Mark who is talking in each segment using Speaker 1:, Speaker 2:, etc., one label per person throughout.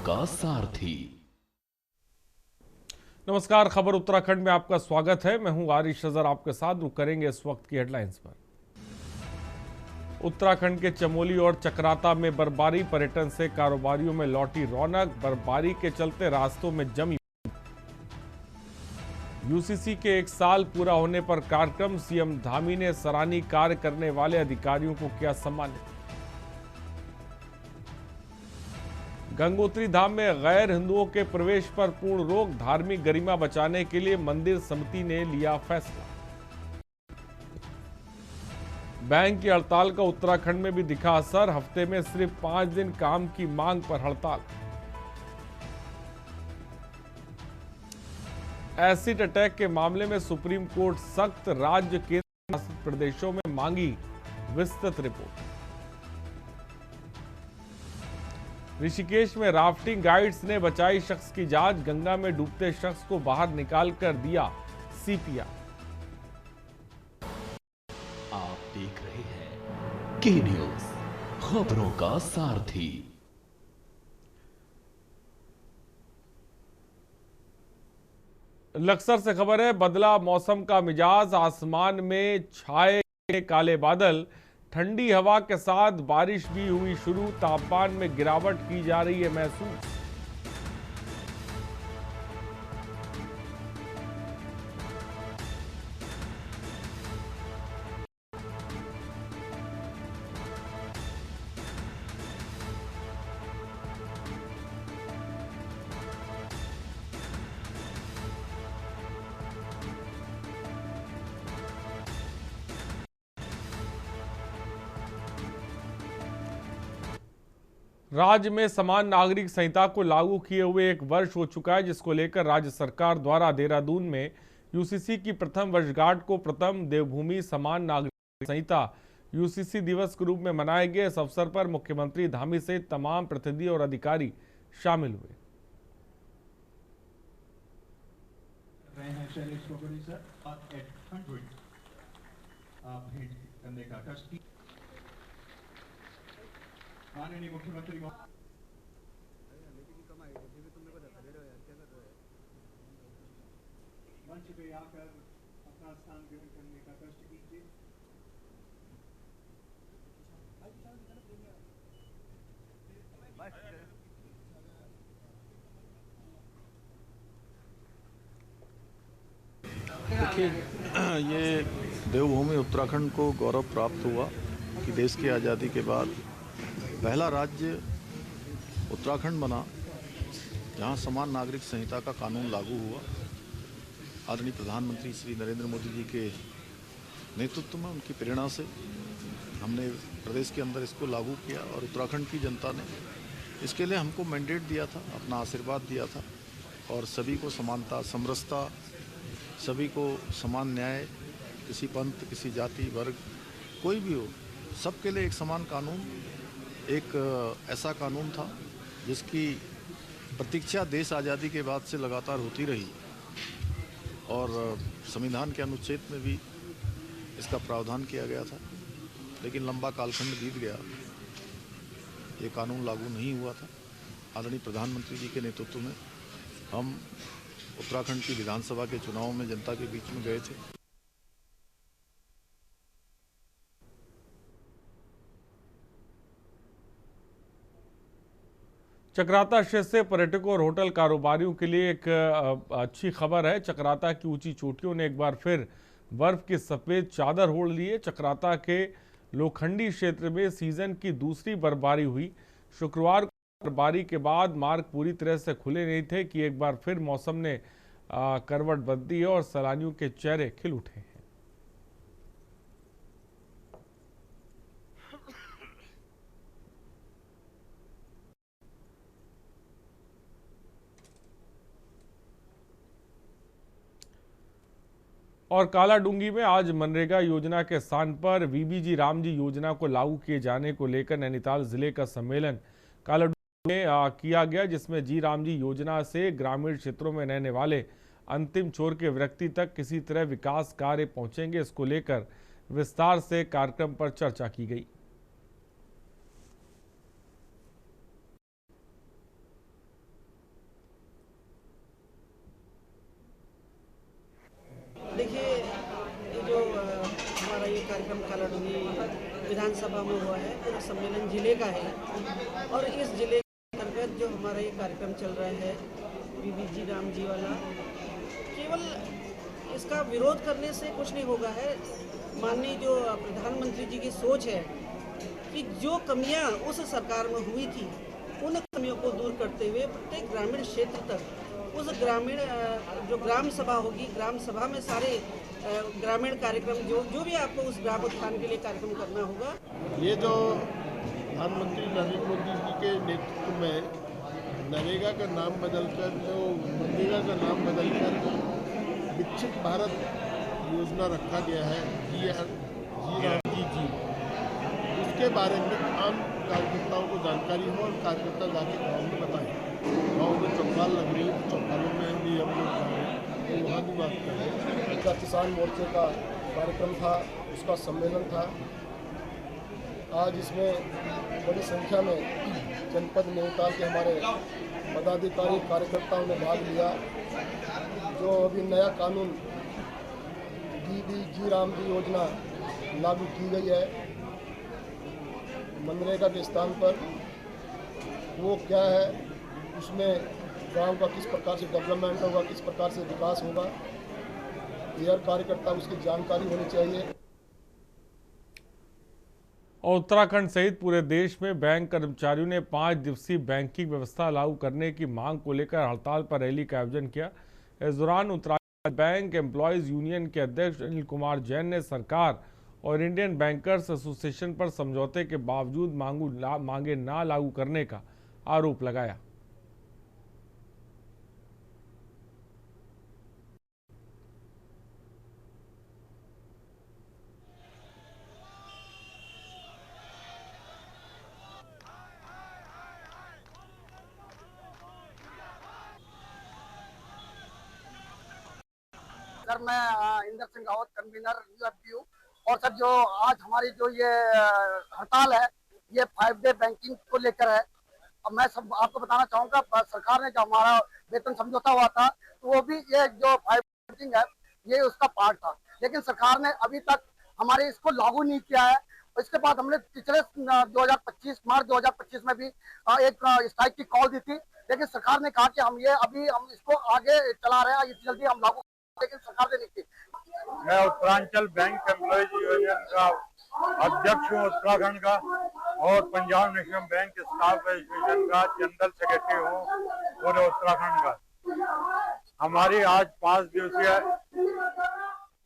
Speaker 1: का सारथी।
Speaker 2: नमस्कार, खबर उत्तराखंड में आपका स्वागत है। मैं हूं आरिश अजहर, आपके साथ रुक करेंगे इस वक्त की हेडलाइंस पर। उत्तराखंड के चमोली और चक्राता में बर्फबारी, पर्यटन से कारोबारियों में लौटी रौनक। बर्फबारी के चलते रास्तों में जमी। यूसीसी के 1 साल पूरा होने पर कार्यक्रम, सीएम धामी ने सराहनीय कार्य करने वाले अधिकारियों को किया सम्मानित। गंगोत्री धाम में गैर हिंदुओं के प्रवेश पर पूर्ण रोक, धार्मिक गरिमा बचाने के लिए मंदिर समिति ने लिया फैसला। बैंक की हड़ताल का उत्तराखंड में भी दिखा असर, हफ्ते में सिर्फ 5 दिन काम की मांग पर हड़ताल। एसिड अटैक के मामले में सुप्रीम कोर्ट सख्त, राज्य केंद्र शासित प्रदेशों में मांगी विस्तृत रिपोर्ट। ऋषिकेश में राफ्टिंग गाइड्स ने बचाई शख्स की जान, गंगा में डूबते शख्स को बाहर निकालकर दिया सीपीआर।
Speaker 1: आप देख रहे हैं के न्यूज, खबरों का सारथी।
Speaker 2: लक्सर से खबर है, बदला मौसम का मिजाज, आसमान में छाए काले बादल, ठंडी हवा के साथ बारिश भी हुई शुरू, तापमान में गिरावट की जा रही है महसूस। राज्य में समान नागरिक संहिता को लागू किए हुए 1 वर्ष हो चुका है, जिसको लेकर राज्य सरकार द्वारा देहरादून में यूसीसी की प्रथम वर्षगांठ को प्रथम देवभूमि समान नागरिक संहिता यूसीसी दिवस के रूप में मनाए गए। इस अवसर पर मुख्यमंत्री धामी सहित तमाम प्रतिनिधि और अधिकारी शामिल हुए।
Speaker 3: माननीय मुख्यमंत्री मंच पे आकर अपना स्थान ग्रहण करने का कष्ट कीजिए।
Speaker 4: देखिए, ये देवभूमि उत्तराखंड को गौरव प्राप्त हुआ कि देश की आज़ादी के बाद पहला राज्य उत्तराखंड बना जहां समान नागरिक संहिता का कानून लागू हुआ। आदरणीय प्रधानमंत्री श्री नरेंद्र मोदी जी के नेतृत्व में, उनकी प्रेरणा से हमने प्रदेश के अंदर इसको लागू किया और उत्तराखंड की जनता ने इसके लिए हमको मैंडेट दिया था, अपना आशीर्वाद दिया था और सभी को समानता, समरसता, सभी को समान न्याय, किसी पंथ, किसी जाति, वर्ग, कोई भी हो, सबके लिए एक समान कानून, एक ऐसा कानून था जिसकी प्रतीक्षा देश आज़ादी के बाद से लगातार होती रही और संविधान के अनुच्छेद में भी इसका प्रावधान किया गया था, लेकिन लंबा कालखंड बीत गया, ये कानून लागू नहीं हुआ था। आदरणीय प्रधानमंत्री जी के नेतृत्व में हम उत्तराखंड की विधानसभा के चुनाव में जनता के बीच में गए थे।
Speaker 2: चक्राता क्षेत्र से पर्यटकों और होटल कारोबारियों के लिए एक अच्छी खबर है। चक्राता की ऊंची चोटियों ने एक बार फिर बर्फ की सफेद चादर ओढ़ ली है। चक्राता के लोखंडी क्षेत्र में सीजन की दूसरी बर्फबारी हुई। शुक्रवार को बर्फबारी के बाद मार्ग पूरी तरह से खुले नहीं थे कि एक बार फिर मौसम ने करवट बदली है और सैलानियों के चेहरे खिल उठे हैं। और कालाडूंगी में आज मनरेगा योजना के स्थान पर वीबीजी रामजी योजना को लागू किए जाने को लेकर नैनीताल जिले का सम्मेलन कालाडूंगी में किया गया, जिसमें जी रामजी योजना से ग्रामीण क्षेत्रों में रहने वाले अंतिम छोर के व्यक्ति तक किसी तरह विकास कार्य पहुंचेंगे। इसको लेकर विस्तार से कार्यक्रम पर चर्चा की गई।
Speaker 5: विधानसभा में हुआ है। पूरा सम्मेलन जिले का है और इस जिले के अंतर्गत जो हमारा ये कार्यक्रम चल रहा है बीबीजी राम जी वाला, केवल इसका विरोध करने से कुछ नहीं होगा है। माननीय जो प्रधानमंत्री जी की सोच है कि जो कमियां उस सरकार में हुई थी उन कमियों को दूर करते हुए प्रत्येक ग्रामीण क्षेत्र तक उस ग्रामीण जो ग्राम सभा होगी, ग्राम सभा में सारे ग्रामीण कार्यक्रम जो भी आपको उस ग्राम उत्थान के लिए कार्यक्रम करना होगा।
Speaker 6: ये जो प्रधानमंत्री नरेंद्र मोदी जी के नेतृत्व में नरेगा का नाम बदलकर मनरेगा का नाम बदलकर विकसित भारत योजना रखा गया है जी, उसके बारे में आम कार्यकर्ताओं को जानकारी हो और कार्यकर्ता जाके गाँव में बताएं। गाँव में चौपाल लग रही है, चौपालों में भी हम लोग जा रहे हैं, तो वहाँ भी बात कर रहे हैं। इसका किसान मोर्चे का कार्यक्रम था, उसका सम्मेलन था। आज इसमें बड़ी संख्या में जनपद नैनीताल के हमारे पदाधिकारी कार्यकर्ताओं ने भाग लिया। जो अभी नया कानून बीबीजी राम जी योजना लागू की गई है मनरेगा के स्थान पर, वो क्या है, उसमें गांव का किस प्रकार से डेवलपमेंट होगा, किस प्रकार से विकास होगा, ये हर कार्यकर्ता उसकी जानकारी होनी चाहिए।
Speaker 2: और उत्तराखंड सहित पूरे देश में बैंक कर्मचारियों ने 5 दिवसीय बैंकिंग व्यवस्था लागू करने की मांग को लेकर हड़ताल पर रैली का आयोजन किया। इस दौरान उत्तराखंड बैंक एम्प्लॉयज यूनियन के अध्यक्ष अनिल कुमार जैन ने सरकार और इंडियन बैंकर्स एसोसिएशन पर समझौते के बावजूद मांगे ना लागू करने का आरोप लगाया।
Speaker 7: सर, मैं इंदर सिंह रावत, कन्वीनर यूएफपीयू। और सर, जो आज हमारी जो ये हड़ताल है, ये 5 डे बैंकिंग को लेकर है। अब मैं सब आपको बताना चाहूँगा, सरकार ने जो हमारा वेतन समझौता हुआ था, तो वो भी ये जो 5 बैंकिंग है, ये उसका पार्ट था। लेकिन सरकार ने अभी तक हमारे इसको लागू नहीं किया है। इसके बाद हमने पिछले 2025 मार्च 2025 में भी एक स्ट्राइक की कॉल दी थी, लेकिन सरकार ने कहा कि हम इसको आगे चला रहे हैं, इतनी जल्दी हम लागू, लेकिन सरकार ने नहीं की।
Speaker 8: मैं उत्तरांचल बैंक एम्प्लॉयज यूनियन का अध्यक्ष हूँ उत्तराखंड का, और Punjab national bank staff association का जनरल सेक्रेटरी हूँ पूरे उत्तराखंड का। हमारी आज 5 दिवसीय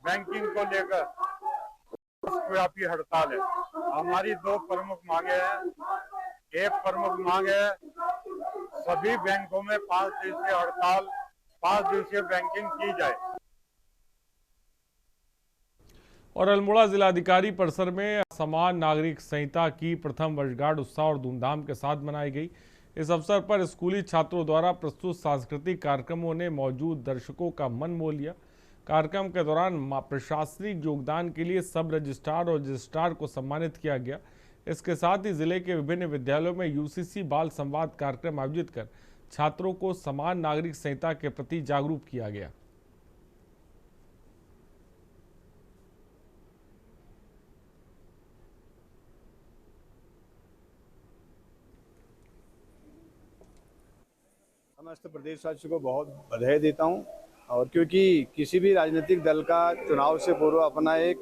Speaker 8: बैंकिंग को लेकर व्यापी हड़ताल है। हमारी 2 प्रमुख मांगे हैं। एक प्रमुख मांग है सभी बैंकों में 5 दिवसीय हड़ताल, 5 दिवसीय बैंकिंग की जाए।
Speaker 2: और अल्मोड़ा जिलाधिकारी परिसर में समान नागरिक संहिता की प्रथम वर्षगांठ उत्साह और धूमधाम के साथ मनाई गई। इस अवसर पर स्कूली छात्रों द्वारा प्रस्तुत सांस्कृतिक कार्यक्रमों ने मौजूद दर्शकों का मन मोह लिया। कार्यक्रम के दौरान प्रशासनिक योगदान के लिए सब रजिस्ट्रार और रजिस्ट्रार को सम्मानित किया गया। इसके साथ ही जिले के विभिन्न विद्यालयों में यूसीसी बाल संवाद कार्यक्रम आयोजित कर छात्रों को समान नागरिक संहिता के प्रति जागरूक किया गया।
Speaker 9: समस्त प्रदेशवासियों को बहुत बधाई देता हूं, और क्योंकि किसी भी राजनीतिक दल का चुनाव से पूर्व अपना एक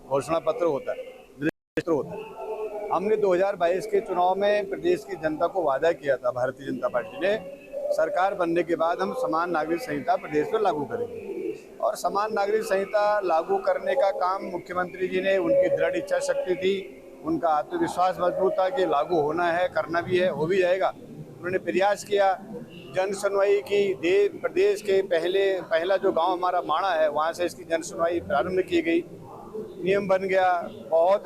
Speaker 9: घोषणा पत्र होता है। हमने 2022 के चुनाव में प्रदेश की जनता को वादा किया था, भारतीय जनता पार्टी ने, सरकार बनने के बाद हम समान नागरिक संहिता प्रदेश में लागू करेंगे। और समान नागरिक संहिता लागू करने का काम मुख्यमंत्री जी ने, उनकी दृढ़ इच्छा शक्ति थी, उनका आत्मविश्वास मजबूत था कि लागू होना है, करना भी है, हो भी जाएगा। उन्होंने प्रयास किया, जन सुनवाई की। प्रदेश के पहला जो गांव हमारा माणा है, वहां से इसकी जन सुनवाई प्रारंभ की गई, नियम बन गया। बहुत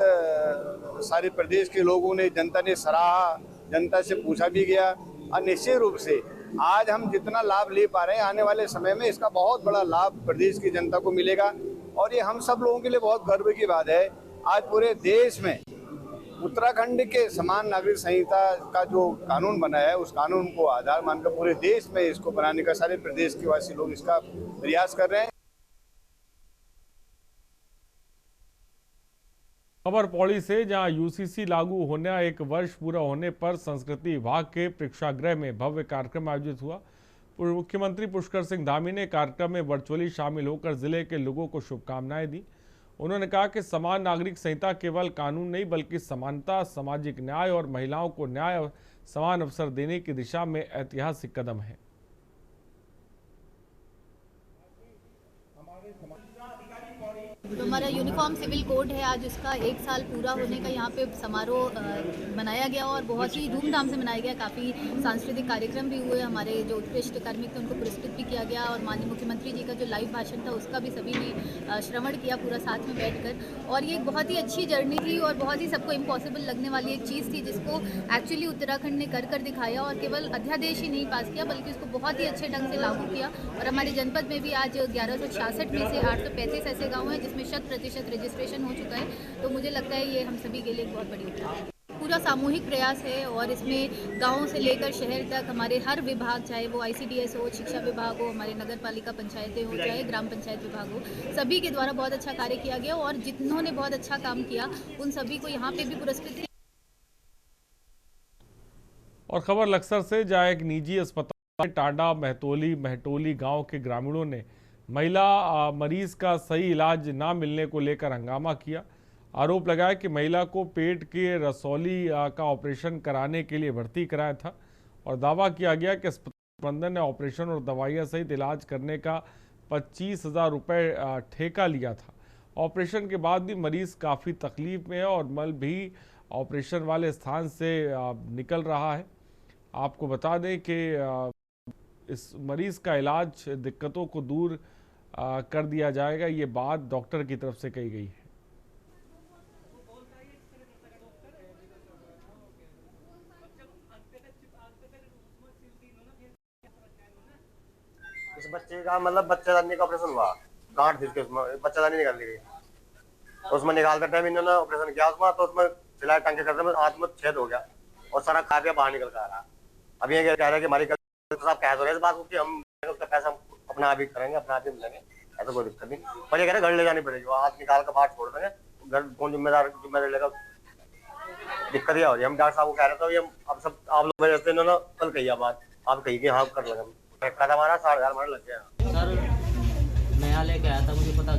Speaker 9: सारे प्रदेश के लोगों ने, जनता ने सराहा, जनता से पूछा भी गया। और निश्चित रूप से आज हम जितना लाभ ले पा रहे हैं, आने वाले समय में इसका बहुत बड़ा लाभ प्रदेश की जनता को मिलेगा। और ये हम सब लोगों के लिए बहुत गर्व की बात है। आज पूरे देश में उत्तराखंड के समान नागरिक संहिता का जो कानून बना है, उस कानून को आधार मानकर पूरे देश में इसको बनाने का सारे प्रदेश के वासी लोग इसका प्रयास कर रहे हैं।
Speaker 2: खबर पौड़ी से, जहां यूसीसी लागू होने एक वर्ष पूरा होने पर संस्कृति विभाग के प्रेक्षागृह में भव्य कार्यक्रम आयोजित हुआ। मुख्यमंत्री पुष्कर सिंह धामी ने कार्यक्रम में वर्चुअली शामिल होकर जिले के लोगों को शुभकामनाएं दी। उन्होंने कहा कि समान नागरिक संहिता केवल कानून नहीं बल्कि समानता, सामाजिक न्याय और महिलाओं को न्याय और समान अवसर देने की दिशा में ऐतिहासिक कदम है।
Speaker 10: जो हमारा यूनिफॉर्म सिविल कोड है, आज उसका 1 साल पूरा होने का यहाँ पे समारोह मनाया गया और बहुत ही धूमधाम से मनाया गया। काफ़ी सांस्कृतिक कार्यक्रम भी हुए, हमारे जो उत्कृष्ट कार्मिक थे उनको पुरस्कृत भी किया गया और माननीय मुख्यमंत्री जी का जो लाइव भाषण था उसका भी सभी ने श्रवण किया पूरा साथ में बैठकर। और ये एक बहुत ही अच्छी जर्नी थी और बहुत ही सबको इम्पॉसिबल लगने वाली एक चीज़ थी जिसको एक्चुअली उत्तराखंड ने कर दिखाया और केवल अध्यादेश ही नहीं पास किया बल्कि उसको बहुत ही अच्छे ढंग से लागू किया। और हमारे जनपद में भी आज 1166 में से 835 ऐसे गाँव हैं जिसमें 100% रजिस्ट्रेशन हो चुका है। तो मुझे लगता है ये हम सभी के लिए एक बहुत बड़ी उपलब्धि है। पूरा सामूहिक प्रयास है और इसमें गाँव से लेकर शहर तक हमारे हर विभाग, चाहे वो ICDS हो, शिक्षा विभाग हो, हमारे नगर पालिका पंचायतें हो, चाहे ग्राम पंचायत विभाग हो, सभी के द्वारा बहुत अच्छा कार्य किया गया और जिन्होंने बहुत अच्छा काम किया उन सभी को यहाँ पे भी पुरस्कृत किया।
Speaker 2: और खबर लक्सर से, जहाँ एक निजी अस्पताल टाडा महटोली गांव के ग्रामीणों ने महिला मरीज का सही इलाज ना मिलने को लेकर हंगामा किया। आरोप लगाया कि महिला को पेट के रसौली का ऑपरेशन कराने के लिए भर्ती कराया था और दावा किया गया कि अस्पताल प्रबंधन ने ऑपरेशन और दवाइयां सहित इलाज करने का 25,000 रुपये ठेका लिया था। ऑपरेशन के बाद भी मरीज काफ़ी तकलीफ में है और मल भी ऑपरेशन वाले स्थान से निकल रहा है। आपको बता दें कि इस मरीज का इलाज, दिक्कतों को दूर कर दिया जाएगा, ये बात डॉक्टर की तरफ से कही गई है।
Speaker 11: इस बच्चे का मतलब बच्चेदानी का ऑपरेशन हुआ, गांठ थी उसके, उसमें बच्चेदानी निकाल ली गई। उसमें निकालते टाइम इन्होंने ऑपरेशन किया उसमें, तो उसमें सिलाई टांगे करते में हाथ में छेद हो गया और सारा खा के बाहर निकल कर आ रहा। अब ये कह रहे हैं कि हमारी साहब कह रहे हैं इस बात को कि हम उसका पैसा अपना आप ही करेंगे, अपना आप ही मिलेंगे, ऐसा कोई दिक्कत नहीं। पर ये कह रहे घर ले जानी पड़ेगी, वो हाथ निकाल कर बाहर छोड़ देंगे, घर कौन जिम्मेदार लेगा, दिक्कत ही हो रही है। हम डॉक्टर साहब को कह रहे थे ये अब सब आप लोग इन्होंने कल कही बात, आप कही कि हाँ कर लेंगे। कदम हमारा 60,000 हमारे लग गया।
Speaker 12: सर नया लेके आया था, मुझे पता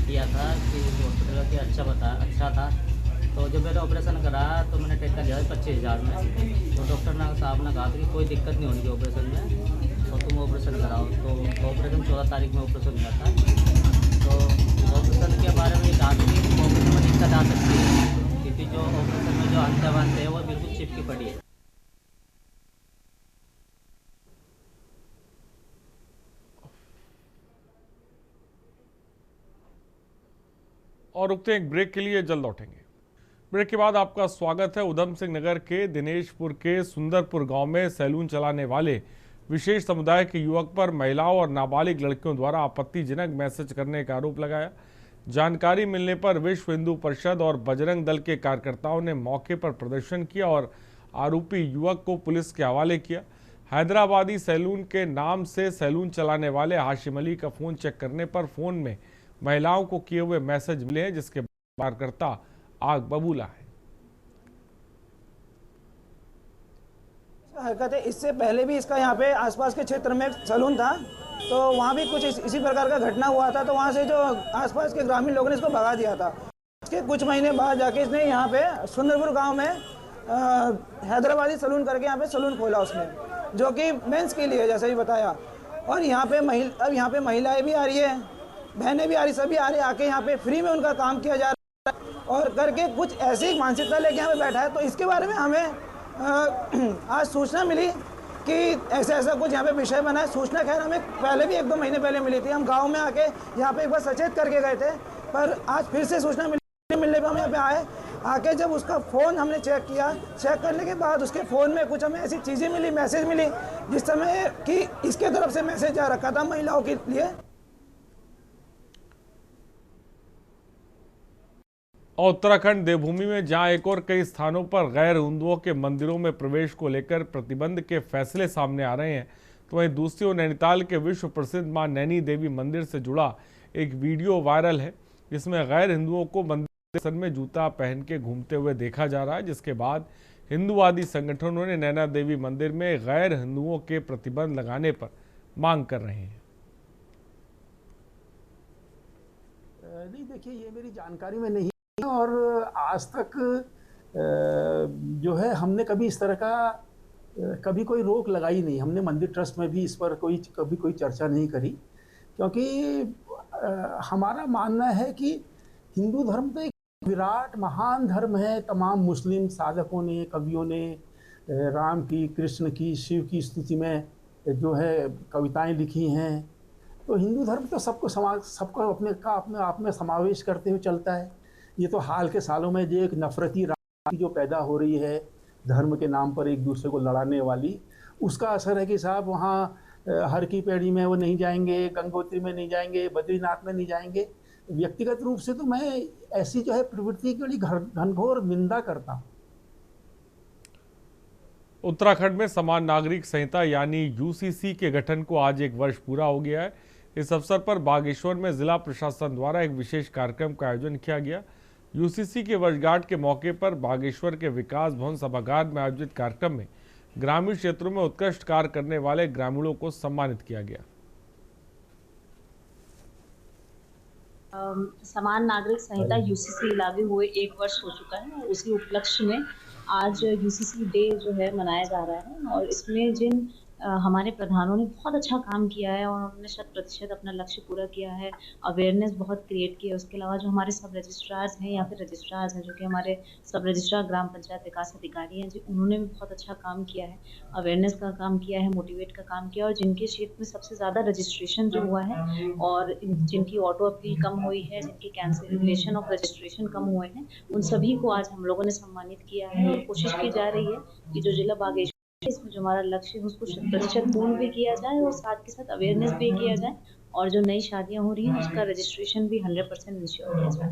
Speaker 12: किया था कि हॉस्पिटल की अच्छा था। तो जब मैंने ऑपरेशन करा तो मैंने ठेका लिया 25,000 में। तो डॉक्टर साहब ने कहा कि कोई दिक्कत नहीं होगी ऑपरेशन में, तो तुम ऑपरेशन कराओ। तो ऑपरेशन 14 तारीख में ऑपरेशन हुआ था। तो ऑपरेशन के बारे में कहा कि ऑपरेशन में दिक्कत आ सकती है क्योंकि जो ऑपरेशन में जो अंत है वो बिल्कुल चिपकी पड़ी है।
Speaker 2: और रुकते हैं एक ब्रेक के लिए, जल्द लौटेंगे। ब्रेक के बाद आपका स्वागत है। उधम सिंह नगर के दिनेशपुर के सुंदरपुर गांव में सैलून चलाने वाले विशेष समुदाय के युवक पर महिलाओं और नाबालिग लड़कियों द्वारा आपत्तिजनक मैसेज करने का आरोप लगाया। जानकारी मिलने पर विश्व हिंदू परिषद और बजरंग दल के कार्यकर्ताओं ने मौके पर प्रदर्शन किया और आरोपी युवक को पुलिस के हवाले किया। हैदराबादी सैलून के नाम से सैलून चलाने वाले हाशिम अली का फ़ोन चेक करने पर फ़ोन में महिलाओं को किए हुए मैसेज मिले हैं, जिसके कार्यकर्ता आग बबूला है।
Speaker 13: हरकत है, इससे पहले भी इसका यहाँ पे आसपास के क्षेत्र में सैलून था, तो वहाँ भी कुछ इसी प्रकार का घटना हुआ था। तो वहाँ से जो आसपास के ग्रामीण लोगों ने इसको भगा दिया था। इसके कुछ महीने बाद जाके इसने यहाँ पे सुंदरपुर गांव में हैदराबादी सैलून करके यहाँ पे सैलून खोला उसने, जो कि मेंस के लिए, जैसे भी बताया। और यहाँ पे अब यहाँ पे महिलाएं भी आ रही है, बहनें भी आ रही, सभी आ रही, आके यहाँ पे फ्री में उनका काम किया जा रहा है और करके कुछ ऐसी मानसिकता लेके यहाँ पे बैठा है। तो इसके बारे में हमें आज सूचना मिली कि ऐसा कुछ यहाँ पे विषय बना है। सूचना खैर हमें पहले भी 1-2 महीने पहले मिली थी। हम गांव में आके यहाँ पे एक बार सचेत करके गए थे, पर आज फिर से सूचना मिलने पर हम यहाँ पे आए। आके जब उसका फ़ोन हमने चेक किया, चेक करने के बाद उसके फ़ोन में कुछ हमें ऐसी चीज़ें मिली, मैसेज मिली, जिस समय कि इसके तरफ से मैसेज जा रखा था महिलाओं के लिए।
Speaker 2: और उत्तराखंड देवभूमि में जहां एक और कई स्थानों पर गैर हिंदुओं के मंदिरों में प्रवेश को लेकर प्रतिबंध के फैसले सामने आ रहे हैं, तो वहीं दूसरी ओर नैनीताल के विश्व प्रसिद्ध मां नैनी देवी मंदिर से जुड़ा एक वीडियो वायरल है, जिसमें गैर हिंदुओं को मंदिर सर में जूता पहन के घूमते हुए देखा जा रहा है, जिसके बाद हिंदूवादी संगठनों ने नैना देवी मंदिर में गैर हिंदुओं के प्रतिबंध लगाने पर मांग कर रहे हैं।
Speaker 14: नहीं, देखिए, ये मेरी जानकारी में नहीं है और आज तक जो है हमने कभी इस तरह का कभी कोई रोक लगाई नहीं। हमने मंदिर ट्रस्ट में भी इस पर कभी कोई चर्चा नहीं करी, क्योंकि हमारा मानना है कि हिंदू धर्म तो एक विराट महान धर्म है। तमाम मुस्लिम साधकों ने, कवियों ने राम की, कृष्ण की, शिव की स्तुति में जो है कविताएं लिखी हैं। तो हिंदू धर्म तो सबको अपने आप में समावेश करते हुए चलता है। ये तो हाल के सालों में जो एक नफरती राजनीति जो पैदा हो रही है धर्म के नाम पर एक दूसरे को लड़ाने वाली, उसका असर है कि साहब वहाँ हर की पैड़ी में वो नहीं जाएंगे, गंगोत्री में नहीं जाएंगे, बद्रीनाथ में नहीं जाएंगे। व्यक्तिगत रूप से तो मैं ऐसी जो है प्रवृत्ति की बड़ी घनघोर निंदा करता हूँ।
Speaker 2: उत्तराखंड में समान नागरिक संहिता यानी यूसीसी के गठन को आज 1 वर्ष पूरा हो गया है। इस अवसर पर बागेश्वर में जिला प्रशासन द्वारा एक विशेष कार्यक्रम का आयोजन किया गया। यूसीसी के वर्षगांठ के मौके पर बागेश्वर के विकास भवन सभागार में आयोजित कार्यक्रम में ग्रामीण क्षेत्रों में उत्कृष्ट कार्य करने वाले ग्रामीणों को सम्मानित किया गया।
Speaker 15: समान नागरिक संहिता यूसीसी लागू हुए 1 वर्ष हो चुका है और उसी उपलक्ष्य में आज यूसीसी डे जो है मनाया जा रहा है। और इसमें जिन हमारे प्रधानों ने बहुत अच्छा काम किया है और उन्होंने 100% अपना लक्ष्य पूरा किया है, अवेयरनेस बहुत क्रिएट की है। उसके अलावा जो हमारे सब रजिस्ट्रार्स हैं या फिर रजिस्ट्रार्स हैं जो कि हमारे सब रजिस्ट्रार ग्राम पंचायत विकास अधिकारी हैं जी, उन्होंने भी बहुत अच्छा काम किया है, अवेयरनेस का काम किया है, मोटिवेट का काम किया। और जिनके क्षेत्र में सबसे ज़्यादा रजिस्ट्रेशन जो हुआ है और जिनकी ऑटो अपील कम हुई है, जिनकी कैंसिलेशन ऑफ रजिस्ट्रेशन कम हुए हैं, उन सभी को आज हम लोगों ने सम्मानित किया है। और कोशिश की जा रही है कि जो जिला बागेश्वर इसमें जो हमारा लक्ष्य है उसको 100% पूर्ण भी किया जाए और साथ के साथ अवेयरनेस भी किया जाए और जो नई शादियां हो रही हैं उसका रजिस्ट्रेशन भी 100% इंश्योर किया जाए।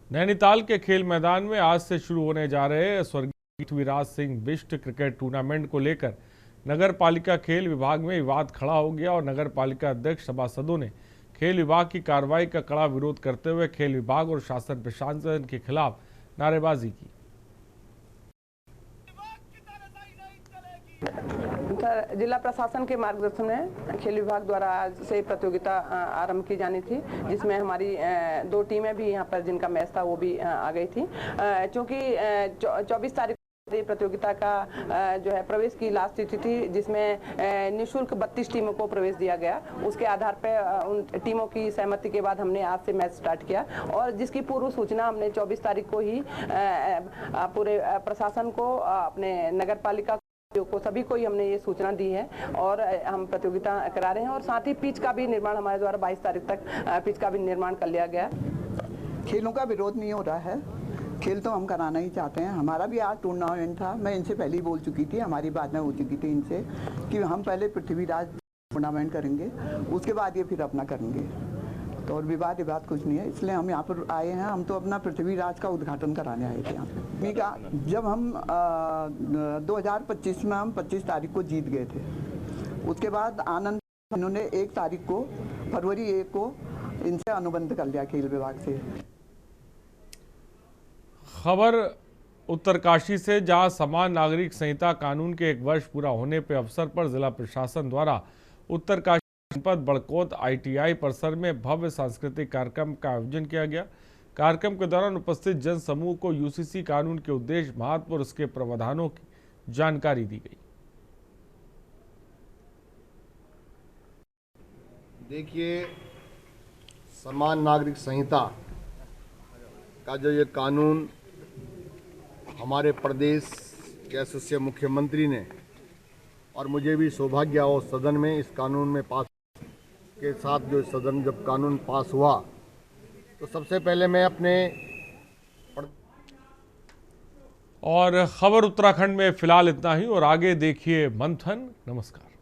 Speaker 2: नैनीताल के खेल मैदान में आज से शुरू होने जा रहे स्वर्गीय पृथ्वीराज सिंह बिष्ट क्रिकेट टूर्नामेंट को लेकर नगर पालिका खेल विभाग में विवाद खड़ा हो गया और नगर पालिका अध्यक्ष सभासदों ने खेल विभाग की कार्रवाई का कड़ा विरोध करते हुए खेल विभाग और शासन प्रशासन के खिलाफ नारेबाजी की।
Speaker 16: जिला प्रशासन के मार्गदर्शन में खेल विभाग द्वारा आज से प्रतियोगिता आरंभ की जानी थी, जिसमें हमारी 2 टीमें भी यहाँ पर जिनका मैच था वो भी आ गई थी। चूँकि 24 तारीख प्रतियोगिता का जो है प्रवेश की लास्ट तिथि थी, जिसमें निःशुल्क 32 टीमों को प्रवेश दिया गया। उसके आधार पर उन टीमों की सहमति के बाद हमने आज से मैच स्टार्ट किया और जिसकी पूर्व सूचना हमने 24 तारीख को ही पूरे प्रशासन को, अपने नगर पालिका को, सभी को ही हमने ये सूचना दी है और हम प्रतियोगिता करा रहे हैं। और साथ ही पिच का भी निर्माण हमारे द्वारा 22 तारीख तक पिच का भी निर्माण कर लिया गया।
Speaker 17: खेलों का विरोध नहीं हो रहा है, खेल तो हम कराना ही चाहते हैं। हमारा भी आज टूर्नामेंट था, मैं इनसे पहले ही बोल चुकी थी, हमारी बात में हो चुकी थी इनसे कि हम पहले पृथ्वीराज टूर्नामेंट करेंगे, उसके बाद ये फिर अपना करेंगे। तो और विवाद कुछ नहीं है, इसलिए हम यहाँ पर आए हैं। हम तो अपना पृथ्वीराज का उद्घाटन कराने आए थे यहाँ पे। जब हम 2025 में हम 25 तारीख को जीत गए थे, उसके बाद आनंद उन्होंने 1 तारीख को फरवरी 1 को इनसे अनुबंध कर लिया खेल विभाग से। खबर
Speaker 2: उत्तरकाशी से, जहां समान नागरिक संहिता कानून के 1 वर्ष पूरा होने पर अवसर पर जिला प्रशासन द्वारा उत्तरकाशी जनपद बड़कोत ITI परिसर में भव्य सांस्कृतिक कार्यक्रम का आयोजन किया गया। कार्यक्रम के दौरान उपस्थित जन समूह को यूसीसी कानून के उद्देश्य, महत्व और उसके प्रावधानों की जानकारी दी गई।
Speaker 6: देखिए, समान नागरिक संहिता का जो ये कानून हमारे प्रदेश के यशस्वी मुख्यमंत्री ने, और मुझे भी सौभाग्य हो सदन में इस कानून में पास के साथ, जो सदन जब कानून पास हुआ तो सबसे पहले मैं अपने
Speaker 2: और खबर उत्तराखंड में फिलहाल इतना ही और आगे देखिए मंथन। नमस्कार।